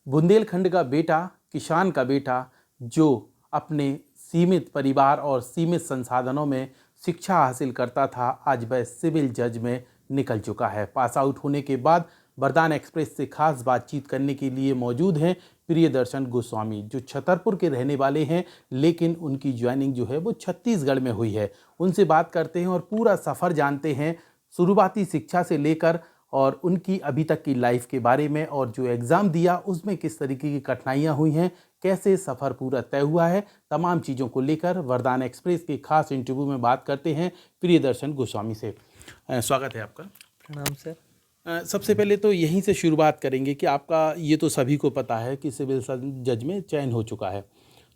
बुंदेलखंड का बेटा, किसान का बेटा, जो अपने सीमित परिवार और सीमित संसाधनों में शिक्षा हासिल करता था, आज वह सिविल जज में निकल चुका है। पास आउट होने के बाद वरदान एक्सप्रेस से खास बातचीत करने के लिए मौजूद हैं प्रियदर्शन गोस्वामी, जो छतरपुर के रहने वाले हैं, लेकिन उनकी ज्वाइनिंग जो है वो छत्तीसगढ़ में हुई है। उनसे बात करते हैं और पूरा सफ़र जानते हैं, शुरुआती शिक्षा से लेकर और उनकी अभी तक की लाइफ के बारे में, और जो एग्ज़ाम दिया उसमें किस तरीके की कठिनाइयाँ हुई हैं, कैसे सफ़र पूरा तय हुआ है, तमाम चीज़ों को लेकर वरदान एक्सप्रेस के खास इंटरव्यू में बात करते हैं प्रियदर्शन गोस्वामी से। स्वागत है आपका। प्रणाम सर। सबसे पहले तो यहीं से शुरुआत करेंगे कि आपका, ये तो सभी को पता है कि सिविल जज में चयन हो चुका है।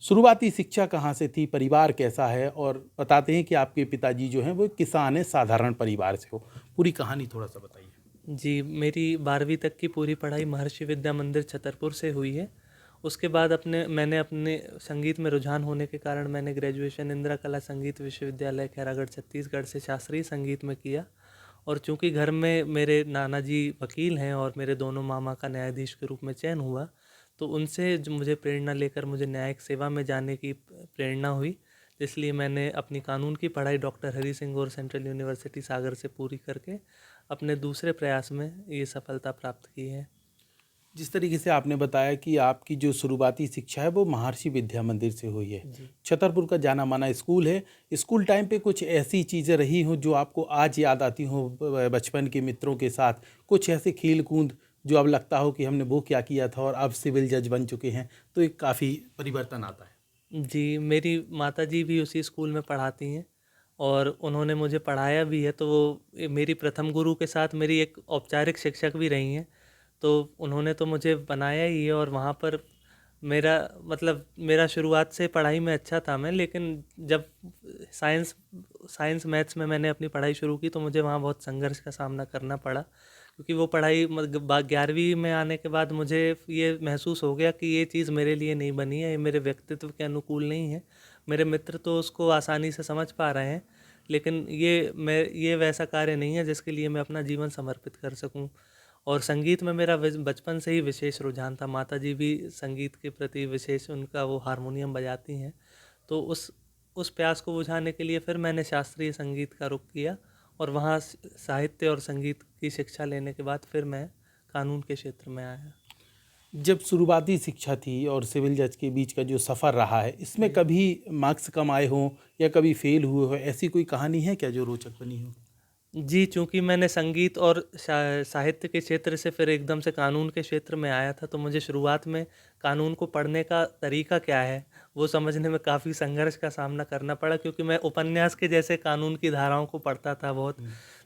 शुरुआती शिक्षा कहाँ से थी, परिवार कैसा है, और बताते हैं कि आपके पिताजी जो हैं वो एक किसान है, साधारण परिवार से हो। पूरी कहानी थोड़ा सा बताइए। जी, मेरी 12वीं तक की पूरी पढ़ाई महर्षि विद्या मंदिर छतरपुर से हुई है। उसके बाद मैंने अपने संगीत में रुझान होने के कारण मैंने ग्रेजुएशन इंदिरा कला संगीत विश्वविद्यालय खैरागढ़ छत्तीसगढ़ से शास्त्रीय संगीत में किया। और चूँकि घर में मेरे नाना जी वकील हैं और मेरे दोनों मामा का न्यायाधीश के रूप में चयन हुआ, तो उनसे जो मुझे प्रेरणा लेकर मुझे न्यायिक सेवा में जाने की प्रेरणा हुई। इसलिए मैंने अपनी कानून की पढ़ाई डॉक्टर हरी सिंह गौर सेंट्रल यूनिवर्सिटी सागर से पूरी करके अपने दूसरे प्रयास में ये सफलता प्राप्त की है। जिस तरीके से आपने बताया कि आपकी जो शुरुआती शिक्षा है वो महर्षि विद्या मंदिर से हुई है, जी। छतरपुर का जाना माना स्कूल है। स्कूल टाइम पे कुछ ऐसी चीज़ें रही हों जो आपको आज याद आती हों, बचपन के मित्रों के साथ कुछ ऐसे खेल कूद जो अब लगता हो कि हमने वो क्या किया था और अब सिविल जज बन चुके हैं, तो एक काफ़ी परिवर्तन आता है। जी, मेरी माताजी भी उसी स्कूल में पढ़ाती हैं और उन्होंने मुझे पढ़ाया भी है, तो वो मेरी प्रथम गुरु के साथ मेरी एक औपचारिक शिक्षक भी रही हैं। तो उन्होंने तो मुझे बनाया ही है और वहाँ पर मेरा मतलब मेरा शुरुआत से पढ़ाई में अच्छा था मैं, लेकिन जब साइंस साइंस मैथ्स में मैंने अपनी पढ़ाई शुरू की तो मुझे वहाँ बहुत संघर्ष का सामना करना पड़ा, क्योंकि वो पढ़ाई 11वीं में आने के बाद मुझे ये महसूस हो गया कि ये चीज़ मेरे लिए नहीं बनी है, ये मेरे व्यक्तित्व के अनुकूल नहीं है। मेरे मित्र तो उसको आसानी से समझ पा रहे हैं, लेकिन ये वैसा कार्य नहीं है जिसके लिए मैं अपना जीवन समर्पित कर सकूं। और संगीत में मेरा बचपन से ही विशेष रुझान था। माताजी भी संगीत के प्रति विशेष, उनका वो हारमोनियम बजाती हैं। तो उस प्यास को बुझाने के लिए फिर मैंने शास्त्रीय संगीत का रुख किया और वहाँ साहित्य और संगीत की शिक्षा लेने के बाद फिर मैं कानून के क्षेत्र में आया। जब शुरुआती शिक्षा थी और सिविल जज के बीच का जो सफ़र रहा है, इसमें कभी मार्क्स कम आए हों या कभी फेल हुए हो, ऐसी कोई कहानी है क्या जो रोचक बनी हो? जी, चूँकि मैंने संगीत और साहित्य के क्षेत्र से फिर एकदम से कानून के क्षेत्र में आया था, तो मुझे शुरुआत में कानून को पढ़ने का तरीका क्या है, वो समझने में काफ़ी संघर्ष का सामना करना पड़ा, क्योंकि मैं उपन्यास के जैसे कानून की धाराओं को पढ़ता था बहुत।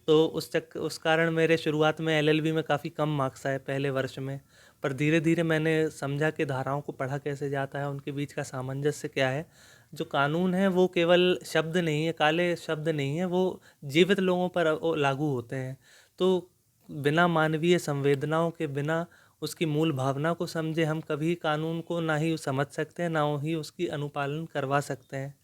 तो उस कारण मेरे शुरुआत में एलएलबी में काफ़ी कम मार्क्स आए पहले वर्ष में। पर धीरे-धीरे मैंने समझा कि धाराओं को पढ़ा कैसे जाता है, उनके बीच का सामंजस्य क्या है। जो कानून है वो केवल शब्द नहीं है, काले शब्द नहीं है, वो जीवित लोगों पर वो लागू होते हैं। तो बिना मानवीय संवेदनाओं के, बिना उसकी मूल भावना को समझे हम कभी कानून को ना ही समझ सकते हैं, ना ही उसकी अनुपालन करवा सकते हैं।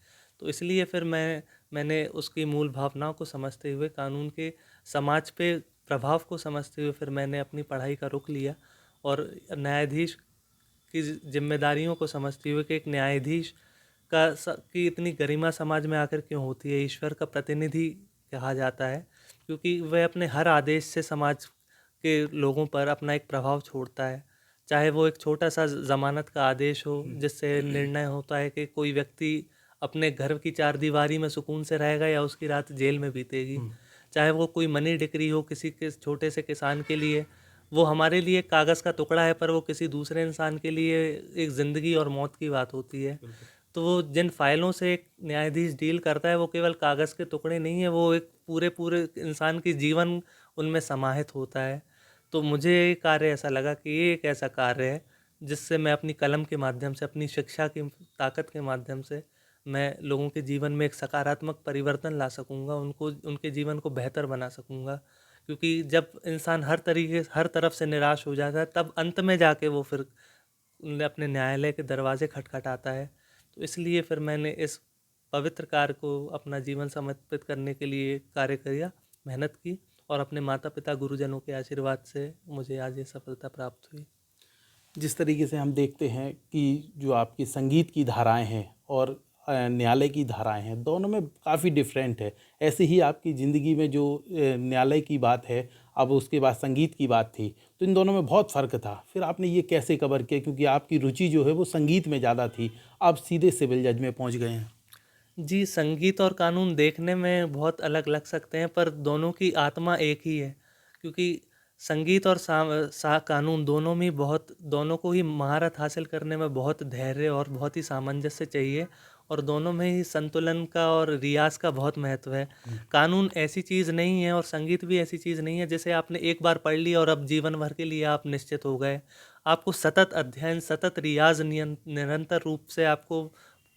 तो इसलिए फिर मैंने उसकी मूल भावनाओं को समझते हुए, कानून के समाज पे प्रभाव को समझते हुए फिर मैंने अपनी पढ़ाई का रुख लिया और न्यायाधीश की जिम्मेदारियों को समझते हुए कि एक न्यायाधीश की इतनी गरिमा समाज में आकर क्यों होती है, ईश्वर का प्रतिनिधि कहा जाता है, क्योंकि वह अपने हर आदेश से समाज के लोगों पर अपना एक प्रभाव छोड़ता है। चाहे वो एक छोटा सा ज़मानत का आदेश हो, जिससे निर्णय होता है कि कोई व्यक्ति अपने घर की चारदीवारी में सुकून से रहेगा या उसकी रात जेल में बीतेगी। चाहे वो कोई मनी डिक्री हो किसी के छोटे से किसान के लिए, वो हमारे लिए एक कागज़ का टुकड़ा है, पर वो किसी दूसरे इंसान के लिए एक ज़िंदगी और मौत की बात होती है। तो वो जिन फाइलों से एक न्यायाधीश डील करता है, वो केवल कागज़ के टुकड़े नहीं है, वो एक पूरे पूरे इंसान की जीवन उनमें समाहित होता है। तो मुझे ये कार्य ऐसा लगा कि ये एक ऐसा कार्य है जिससे मैं अपनी कलम के माध्यम से, अपनी शिक्षा की ताकत के माध्यम से मैं लोगों के जीवन में एक सकारात्मक परिवर्तन ला सकूँगा, उनको उनके जीवन को बेहतर बना सकूँगा। क्योंकि जब इंसान हर तरफ से निराश हो जाता है, तब अंत में जाके वो फिर अपने न्यायालय के दरवाजे खटखटाता है। तो इसलिए फिर मैंने इस पवित्र कार्य को अपना जीवन समर्पित करने के लिए कार्य किया, मेहनत की और अपने माता पिता गुरुजनों के आशीर्वाद से मुझे आज ये सफलता प्राप्त हुई। जिस तरीके से हम देखते हैं कि जो आपकी संगीत की धाराएं हैं और न्यायालय की धाराएं हैं, दोनों में काफ़ी डिफरेंट है। ऐसे ही आपकी ज़िंदगी में जो न्यायालय की बात है, अब उसके बाद संगीत की बात थी, तो इन दोनों में बहुत फ़र्क था। फिर आपने ये कैसे कवर किया, क्योंकि आपकी रुचि जो है वो संगीत में ज़्यादा थी, आप सीधे सिविल जज में पहुंच गए हैं। जी, संगीत और कानून देखने में बहुत अलग लग सकते हैं, पर दोनों की आत्मा एक ही है। क्योंकि संगीत और कानून दोनों में बहुत, दोनों को ही महारत हासिल करने में बहुत धैर्य और बहुत ही सामंजस्य चाहिए, और दोनों में ही संतुलन का और रियाज़ का बहुत महत्व है। कानून ऐसी चीज़ नहीं है और संगीत भी ऐसी चीज़ नहीं है जिसे आपने एक बार पढ़ लिया और अब जीवन भर के लिए आप निश्चित हो गए। आपको सतत अध्ययन, सतत रियाज़, निरंतर रूप से आपको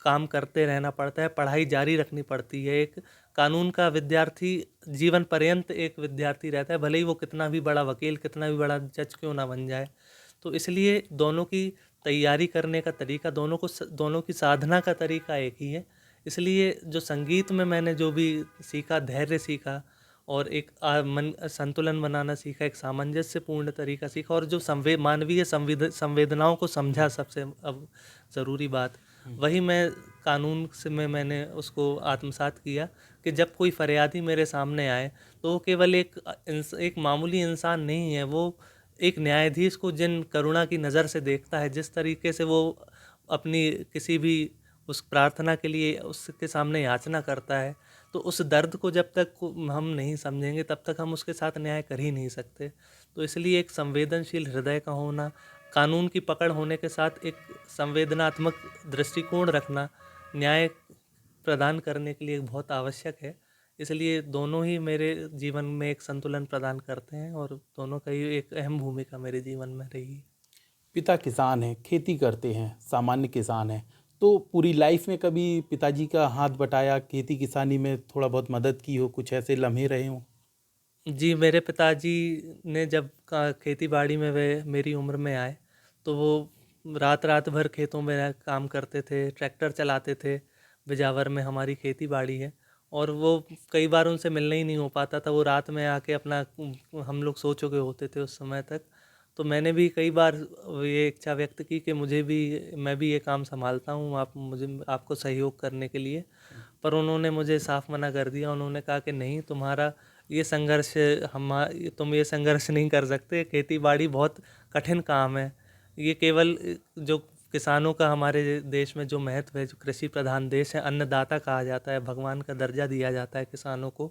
काम करते रहना पड़ता है, पढ़ाई जारी रखनी पड़ती है। एक कानून का विद्यार्थी जीवन पर्यंत एक विद्यार्थी रहता है, भले ही वो कितना भी बड़ा वकील, कितना भी बड़ा जज क्यों ना बन जाए। तो इसलिए दोनों की तैयारी करने का तरीका, दोनों की साधना का तरीका एक ही है। इसलिए जो संगीत में मैंने जो भी सीखा, धैर्य सीखा और एक मन संतुलन बनाना सीखा, एक सामंजस्यपूर्ण तरीका सीखा, और जो मानवीय संवेदनाओं को समझा, सबसे अब ज़रूरी बात, वही मैं कानून से में मैंने उसको आत्मसात किया कि जब कोई फरियादी मेरे सामने आए तो वो केवल एक मामूली इंसान नहीं है। वो एक न्यायाधीश को जिन करुणा की नज़र से देखता है, जिस तरीके से वो अपनी किसी भी उस प्रार्थना के लिए उसके सामने याचना करता है, तो उस दर्द को जब तक हम नहीं समझेंगे तब तक हम उसके साथ न्याय कर ही नहीं सकते। तो इसलिए एक संवेदनशील हृदय का होना, कानून की पकड़ होने के साथ एक संवेदनात्मक दृष्टिकोण रखना, न्याय प्रदान करने के लिए बहुत आवश्यक है। इसलिए दोनों ही मेरे जीवन में एक संतुलन प्रदान करते हैं और दोनों का ही एक अहम भूमिका मेरे जीवन में रही है। पिता किसान हैं, खेती करते हैं, सामान्य किसान हैं, तो पूरी लाइफ में कभी पिताजी का हाथ बटाया, खेती किसानी में थोड़ा बहुत मदद की हो, कुछ ऐसे लम्हे रहे हों? जी, मेरे पिताजी ने जब खेती-बाड़ी में वे मेरी उम्र में आए, तो वो रात-रात भर खेतों में काम करते थे, ट्रैक्टर चलाते थे। बिजावर में हमारी खेती-बाड़ी है और वो कई बार उनसे मिलना ही नहीं हो पाता था। वो रात में आके अपना हम लोग सो चुके होते थे उस समय तक। तो मैंने भी कई बार ये इच्छा व्यक्त की कि मैं भी ये काम सँभालता हूँ, आप मुझे आपको सहयोग करने के लिए। पर उन्होंने मुझे साफ मना कर दिया। उन्होंने कहा कि नहीं, तुम्हारा ये संघर्ष तुम ये संघर्ष नहीं कर सकते। खेती-बाड़ी बहुत कठिन काम है। ये केवल जो किसानों का हमारे देश में जो महत्व है, जो कृषि प्रधान देश है, अन्नदाता कहा जाता है, भगवान का दर्जा दिया जाता है किसानों को।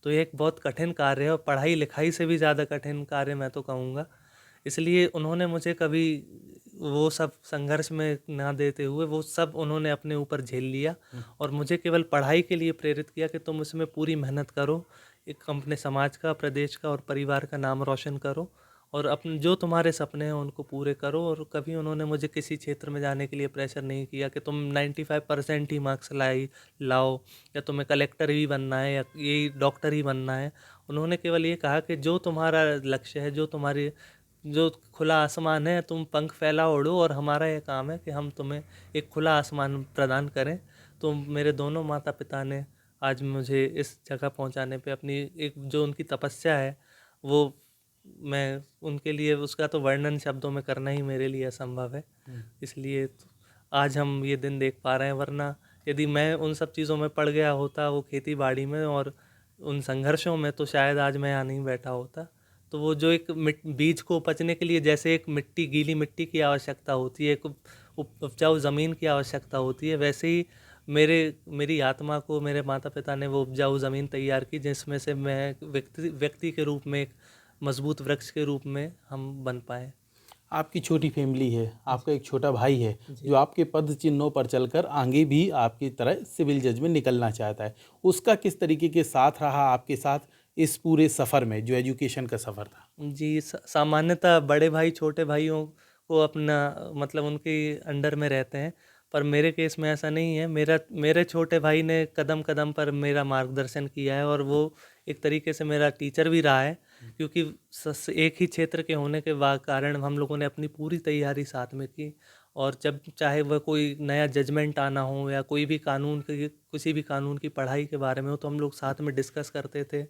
तो ये एक बहुत कठिन कार्य है और पढ़ाई-लिखाई से भी ज़्यादा कठिन कार्य मैं तो कहूँगा। इसलिए उन्होंने मुझे कभी वो सब संघर्ष में ना देते हुए वो सब उन्होंने अपने ऊपर झेल लिया और मुझे केवल पढ़ाई के लिए प्रेरित किया कि तुम इसमें पूरी मेहनत करो, एक अपने समाज का, प्रदेश का और परिवार का नाम रोशन करो और अपने जो तुम्हारे सपने हैं उनको पूरे करो। और कभी उन्होंने मुझे किसी क्षेत्र में जाने के लिए प्रेशर नहीं किया कि तुम 95% ही मार्क्स लाओ या तुम्हें कलेक्टर ही बनना है या यही डॉक्टर ही बनना है। उन्होंने केवल ये कहा कि जो तुम्हारा लक्ष्य है, जो खुला आसमान है, तुम पंख फैलाओ, उड़ो, और हमारा ये काम है कि हम तुम्हें एक खुला आसमान प्रदान करें। तो मेरे दोनों माता पिता ने आज मुझे इस जगह पहुंचाने पे अपनी एक जो उनकी तपस्या है, वो मैं उनके लिए उसका तो वर्णन शब्दों में करना ही मेरे लिए असंभव है। इसलिए तो आज हम ये दिन देख पा रहे हैं, वरना यदि मैं उन सब चीज़ों में पड़ गया होता, वो खेती बाड़ी में और उन संघर्षों में, तो शायद आज मैं यहाँ नहीं बैठा होता। तो वो जो एक बीज को उपजने के लिए जैसे एक गीली मिट्टी की आवश्यकता होती है, एक उपजाऊ ज़मीन की आवश्यकता होती है, वैसे ही मेरी आत्मा को मेरे माता पिता ने वो उपजाऊ ज़मीन तैयार की, जिसमें से मैं व्यक्ति के रूप में एक मजबूत वृक्ष के रूप में हम बन पाए। आपकी छोटी फैमिली है, आपका एक छोटा भाई है जी। जो आपके पद चिन्हों पर चलकर आगे भी आपकी तरह सिविल जज में निकलना चाहता है। उसका किस तरीके के साथ रहा आपके साथ इस पूरे सफ़र में, जो एजुकेशन का सफ़र था? जी, सामान्यतः बड़े भाई छोटे भाइयों को अपना मतलब उनके अंडर में रहते हैं, पर मेरे केस में ऐसा नहीं है। मेरे छोटे भाई ने कदम-कदम पर मेरा मार्गदर्शन किया है और वो एक तरीके से मेरा टीचर भी रहा है। क्योंकि एक ही क्षेत्र के होने के कारण हम लोगों ने अपनी पूरी तैयारी साथ में की। और जब चाहे वह कोई नया जजमेंट आना हो या कोई भी कानून की किसी भी कानून की पढ़ाई के बारे में हो, तो हम लोग साथ में डिस्कस करते थे।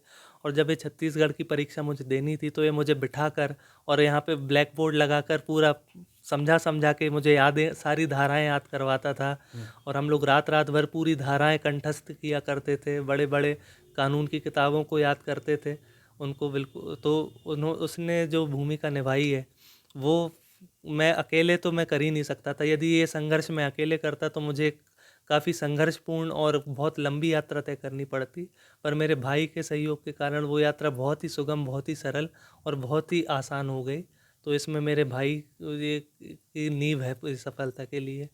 और जब ये छत्तीसगढ़ की परीक्षा मुझे देनी थी, तो ये मुझे बिठाकर और यहाँ पे ब्लैक बोर्ड लगाकर पूरा समझा समझा के मुझे यादें सारी धाराएं याद करवाता था। और हम लोग रात रात भर पूरी धाराएं कंठस्थ किया करते थे, बड़े बड़े कानून की किताबों को याद करते थे उनको। बिल्कुल, तो उसने जो भूमिका निभाई है वो मैं अकेले तो मैं कर ही नहीं सकता था। यदि ये संघर्ष मैं अकेले करता तो मुझे काफ़ी संघर्षपूर्ण और बहुत लंबी यात्रा तय करनी पड़ती। पर मेरे भाई के सहयोग के कारण वो यात्रा बहुत ही सुगम, बहुत ही सरल और बहुत ही आसान हो गई। तो इसमें मेरे भाई ये की नींव है इस सफलता के लिए।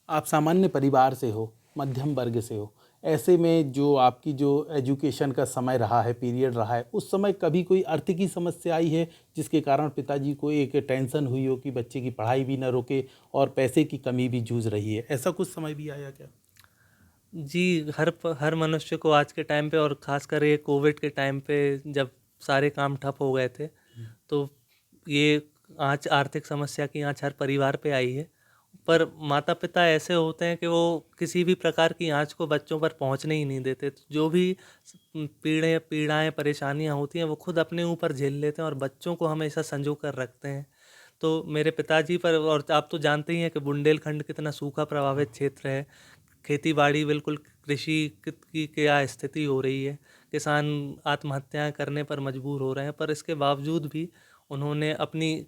आप सामान्य परिवार से हो, मध्यम वर्ग से हो, ऐसे में जो आपकी जो एजुकेशन का समय रहा है, पीरियड रहा है, उस समय कभी कोई आर्थिक समस्या आई है जिसके कारण पिताजी को एक टेंशन हुई हो कि बच्चे की पढ़ाई भी न रुके और पैसे की कमी भी जूझ रही है, ऐसा कुछ समय भी आया क्या? जी, हर मनुष्य को आज के टाइम पे और ख़ासकर ये कोविड के टाइम पे जब सारे काम ठप हो गए थे, तो ये आँच आर्थिक समस्या की आँच हर परिवार पे आई है। पर माता-पिता ऐसे होते हैं कि वो किसी भी प्रकार की आँच को बच्चों पर पहुँचने ही नहीं देते। तो जो भी पीड़ाएँ, परेशानियाँ होती हैं, वो खुद अपने ऊपर झेल लेते हैं और बच्चों को हमेशा सँजो कर रखते हैं। तो मेरे पिताजी पर, और आप तो जानते ही हैं कि बुंदेलखंड कितना सूखा प्रभावित क्षेत्र है। खेती-बाड़ी बिल्कुल, कृषि की क्या स्थिति हो रही है। किसान आत्महत्याएँ करने पर मजबूर हो रहे हैं, पर इसके बावजूद भी उन्होंने अपनी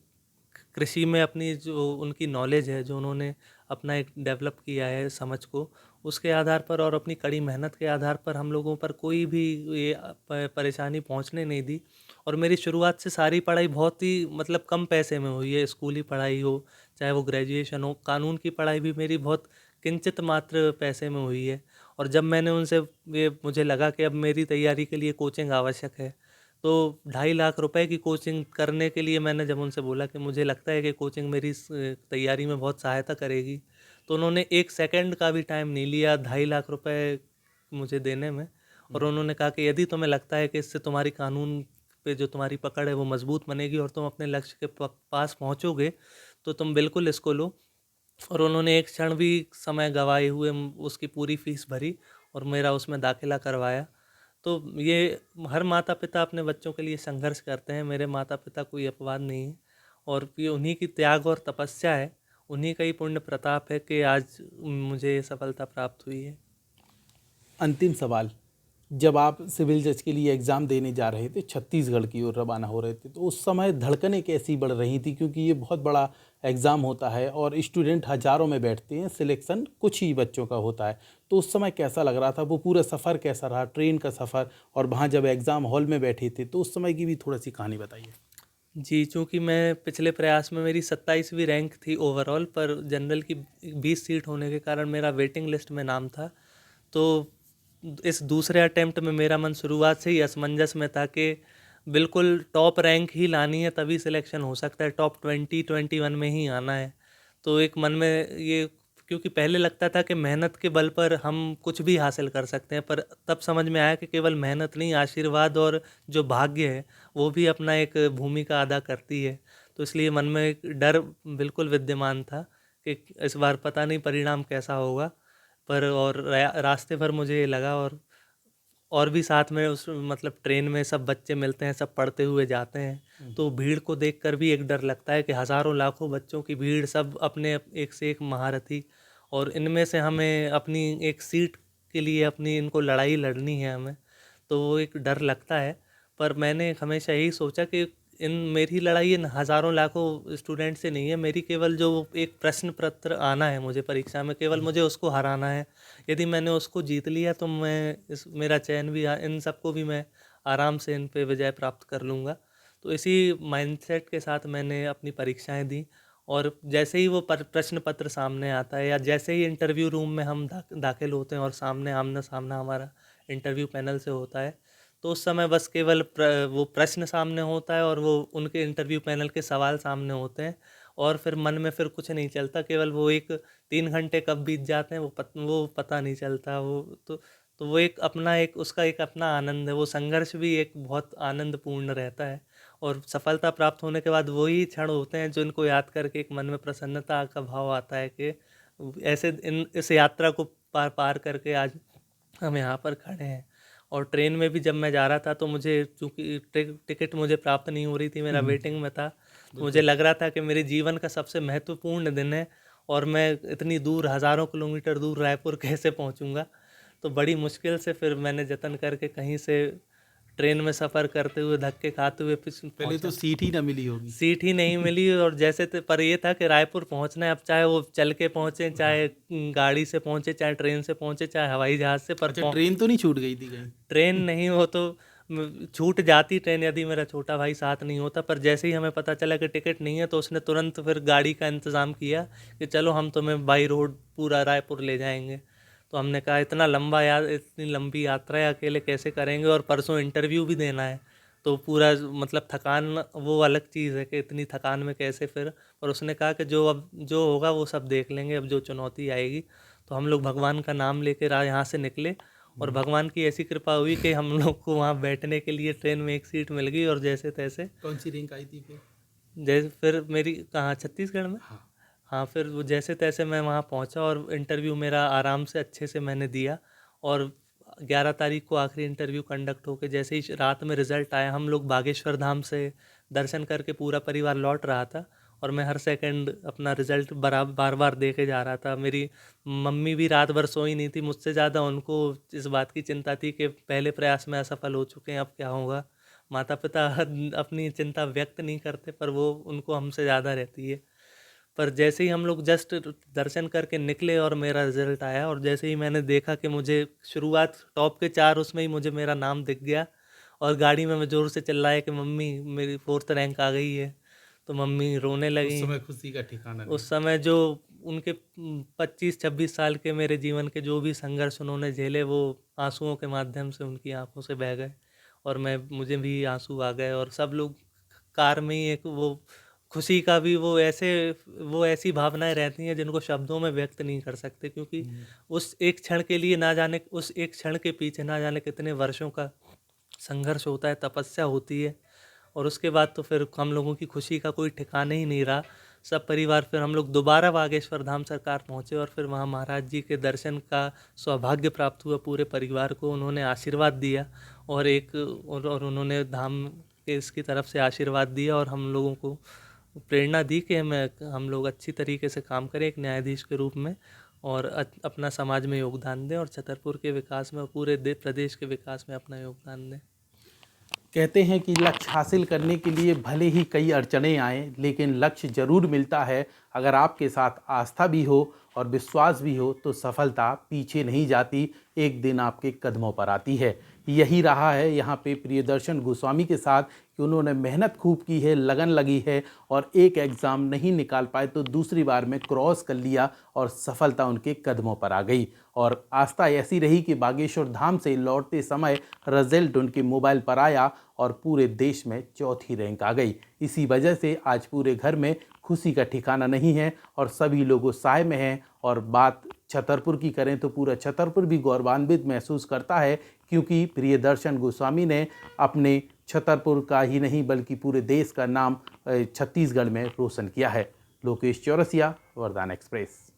कृषि में अपनी जो उनकी नॉलेज है, जो उन्होंने अपना एक डेवलप किया है समझ को, उसके आधार पर और अपनी कड़ी मेहनत के आधार पर हम लोगों पर कोई भी ये परेशानी पहुंचने नहीं दी। और मेरी शुरुआत से सारी पढ़ाई बहुत ही मतलब कम पैसे में हुई है। स्कूली पढ़ाई हो, चाहे वो ग्रेजुएशन हो, कानून की पढ़ाई भी मेरी बहुत किंचित मात्र पैसे में हुई है। और जब मैंने उनसे ये मुझे लगा कि अब मेरी तैयारी के लिए कोचिंग आवश्यक है, तो 2.5 लाख रुपए की कोचिंग करने के लिए मैंने जब उनसे बोला कि मुझे लगता है कि कोचिंग मेरी इस तैयारी में बहुत सहायता करेगी, तो उन्होंने 1 सेकंड का भी टाइम नहीं लिया 2.5 लाख रुपए मुझे देने में। और उन्होंने कहा कि यदि तुम्हें लगता है कि इससे तुम्हारी कानून पे जो तुम्हारी पकड़ है वो मजबूत बनेगी और तुम अपने लक्ष्य के पास पहुंचोगे, तो तुम बिल्कुल इसको लो। और उन्होंने एक क्षण भी समय गंवाए हुए उसकी पूरी फीस भरी और मेरा उसमें दाखिला करवाया। तो ये हर माता-पिता अपने बच्चों के लिए संघर्ष करते हैं, मेरे माता-पिता कोई अपवाद नहीं है। और ये उन्हीं की त्याग और तपस्या है, उन्हीं का ही पुण्य प्रताप है कि आज मुझे ये सफलता प्राप्त हुई है। अंतिम सवाल, जब आप सिविल जज के लिए एग्ज़ाम देने जा रहे थे, छत्तीसगढ़ की ओर रवाना हो रहे थे, तो उस समय धड़कनें कैसी बढ़ रही थी? क्योंकि ये बहुत बड़ा एग्ज़ाम होता है और स्टूडेंट हज़ारों में बैठते हैं, सिलेक्शन कुछ ही बच्चों का होता है। तो उस समय कैसा लग रहा था? वो पूरा सफ़र कैसा रहा? ट्रेन का सफ़र और वहाँ जब एग्ज़ाम हॉल में बैठे थे, तो उस समय की भी थोड़ी-सी कहानी बताइए। जी, चूँकि मैं पिछले प्रयास में मेरी 27वीं रैंक थी ओवरऑल, पर जनरल की 20 सीट होने के कारण मेरा वेटिंग लिस्ट में नाम था। तो इस दूसरे अटेम्प्ट में मेरा मन शुरुआत से ही असमंजस में था कि बिल्कुल टॉप रैंक ही लानी है, तभी सिलेक्शन हो सकता है, टॉप 20-21 में ही आना है। तो एक मन में ये, क्योंकि पहले लगता था कि मेहनत के बल पर हम कुछ भी हासिल कर सकते हैं, पर तब समझ में आया कि केवल मेहनत नहीं, आशीर्वाद और जो भाग्य है वो भी अपना एक भूमिका अदा करती है। तो इसलिए मन में एक डर बिल्कुल विद्यमान था कि इस बार पता नहीं परिणाम कैसा होगा। पर और रास्ते भर मुझे ये लगा, और भी साथ में उस मतलब ट्रेन में सब बच्चे मिलते हैं, सब पढ़ते हुए जाते हैं, तो भीड़ को देखकर भी एक डर लगता है कि हज़ारों लाखों बच्चों की भीड़, सब अपने एक से एक महारथी, और इनमें से हमें अपनी एक सीट के लिए अपनी इनको लड़ाई लड़नी है हमें। तो वो एक डर लगता है। पर मैंने हमेशा यही सोचा कि इन मेरी लड़ाई इन हज़ारों लाखों स्टूडेंट से नहीं है, मेरी केवल जो एक प्रश्न पत्र आना है मुझे परीक्षा में, केवल मुझे उसको हराना है। यदि मैंने उसको जीत लिया तो मैं इस मेरा चयन भी इन सबको भी मैं आराम से इन पे विजय प्राप्त कर लूँगा। तो इसी माइंडसेट के साथ मैंने अपनी परीक्षाएँ दी। और जैसे ही वो प्रश्न पत्र सामने आता है, या जैसे ही इंटरव्यू रूम में हम दाखिल होते हैं और सामने आमना सामना हमारा इंटरव्यू पैनल से होता है, तो उस समय बस केवल वो प्रश्न सामने होता है और वो उनके इंटरव्यू पैनल के सवाल सामने होते हैं। और फिर मन में फिर कुछ नहीं चलता, केवल वो एक 3 घंटे कब बीत जाते हैं वो पता नहीं चलता। वो तो तो वो एक अपना एक उसका एक अपना आनंद है, वो संघर्ष भी एक बहुत आनंदपूर्ण रहता है। और सफलता प्राप्त होने के बाद वही क्षण होते हैं जो इनको याद करके एक मन में प्रसन्नता का भाव आता है कि ऐसे इन इस यात्रा को पार पार करके आज हम यहाँ पर खड़े हैं। और ट्रेन में भी जब मैं जा रहा था तो मुझे चूँकि टिकट मुझे प्राप्त नहीं हो रही थी, मेरा वेटिंग में था, तो मुझे लग रहा था कि मेरे जीवन का सबसे महत्वपूर्ण दिन है और मैं इतनी दूर हज़ारों किलोमीटर दूर रायपुर कैसे पहुँचूँगा। तो बड़ी मुश्किल से फिर मैंने जतन करके कहीं से ट्रेन में सफ़र करते हुए धक्के खाते हुए पहले पहुंचा। तो सीट ही ना मिली होगी। सीट ही नहीं मिली और जैसे थे, पर ये था कि रायपुर पहुंचना है, अब चाहे वो चल के पहुंचे, चाहे गाड़ी से पहुंचे, चाहे ट्रेन से पहुंचे, चाहे हवाई जहाज़ से, पर अच्छा, ट्रेन तो नहीं छूट गई थी कहीं? ट्रेन नहीं, वो तो छूट जाती ट्रेन यदि मेरा छोटा भाई साथ नहीं होता। पर जैसे ही हमें पता चला कि टिकट नहीं है तो उसने तुरंत फिर गाड़ी का इंतज़ाम किया कि चलो हम तुम्हें बाई रोड पूरा रायपुर ले जाएंगे। तो हमने कहा इतनी लंबी यात्रा है, अकेले कैसे करेंगे, और परसों इंटरव्यू भी देना है, तो पूरा मतलब थकान वो अलग चीज़ है कि इतनी थकान में कैसे फिर। पर उसने कहा कि जो होगा वो सब देख लेंगे, अब जो चुनौती आएगी। तो हम लोग भगवान का नाम लेकर यहाँ से निकले और भगवान की ऐसी कृपा हुई कि हम लोग को वहाँ बैठने के लिए ट्रेन में एक सीट मिल गई और जैसे तैसे कौन सी रैंक आई थी फिर? जैसे फिर मेरी कहाँ, छत्तीसगढ़ में। हाँ। हाँ, फिर वो जैसे तैसे मैं वहाँ पहुँचा और इंटरव्यू मेरा आराम से अच्छे से मैंने दिया। और 11 तारीख को आखिरी इंटरव्यू कंडक्ट होके जैसे ही रात में रिज़ल्ट आया, हम लोग बागेश्वर धाम से दर्शन करके पूरा परिवार लौट रहा था और मैं हर सेकंड अपना रिज़ल्ट बार बार देखे जा रहा था। मेरी मम्मी भी रात भर सोई नहीं थी, मुझसे ज़्यादा उनको इस बात की चिंता थी कि पहले प्रयास में असफल हो चुके हैं, अब क्या होगा। माता पिता अपनी चिंता व्यक्त नहीं करते, पर वो उनको हमसे ज़्यादा रहती है। पर जैसे ही हम लोग जस्ट दर्शन करके निकले और मेरा रिजल्ट आया, और जैसे ही मैंने देखा कि मुझे शुरुआत टॉप के 4 उसमें ही मुझे मेरा नाम दिख गया और गाड़ी में मैं ज़ोर से चिल्लाया कि मम्मी मेरी 4th रैंक आ गई है, तो मम्मी रोने उस लगी। समय खुशी का ठिकाना नहीं। उस समय जो उनके 25-26 साल के मेरे जीवन के जो भी संघर्ष उन्होंने झेले, वो आंसुओं के माध्यम से उनकी आंखों से बह गए और मुझे भी आंसू आ गए। और सब लोग कार में ही एक वो खुशी का भी वो ऐसी भावनाएं रहती हैं जिनको शब्दों में व्यक्त नहीं कर सकते, क्योंकि उस एक क्षण के लिए ना जाने, उस एक क्षण के पीछे ना जाने कितने वर्षों का संघर्ष होता है, तपस्या होती है। और उसके बाद तो फिर हम लोगों की खुशी का कोई ठिकाना ही नहीं रहा। सब परिवार फिर हम लोग दोबारा बागेश्वर धाम सरकार पहुँचे और फिर वहाँ महाराज जी के दर्शन का सौभाग्य प्राप्त हुआ पूरे परिवार को। उन्होंने आशीर्वाद दिया और उन्होंने धाम के इसकी तरफ से आशीर्वाद दिया और हम लोगों को प्रेरणा दी कि हम लोग अच्छी तरीके से काम करें एक न्यायाधीश के रूप में और अपना समाज में योगदान दें और छतरपुर के विकास में और पूरे प्रदेश के विकास में अपना योगदान दें। कहते हैं कि लक्ष्य हासिल करने के लिए भले ही कई अड़चनें आएं, लेकिन लक्ष्य जरूर मिलता है। अगर आपके साथ आस्था भी हो और विश्वास भी हो तो सफलता पीछे नहीं जाती, एक दिन आपके कदमों पर आती है। यही रहा है यहाँ पे प्रियदर्शन गोस्वामी के साथ कि उन्होंने मेहनत खूब की है, लगन लगी है और एक एग्ज़ाम नहीं निकाल पाए तो दूसरी बार में क्रॉस कर लिया और सफलता उनके कदमों पर आ गई। और आस्था ऐसी रही कि बागेश्वर धाम से लौटते समय रिजल्ट उनके मोबाइल पर आया और पूरे देश में 4थी रैंक आ गई। इसी वजह से आज पूरे घर में खुशी का ठिकाना नहीं है और सभी लोग उत्साह में हैं। और बात छतरपुर की करें तो पूरा छतरपुर भी गौरवान्वित महसूस करता है, क्योंकि प्रियदर्शन गोस्वामी ने अपने छतरपुर का ही नहीं बल्कि पूरे देश का नाम छत्तीसगढ़ में रोशन किया है। लोकेश चौरसिया, वरदान एक्सप्रेस।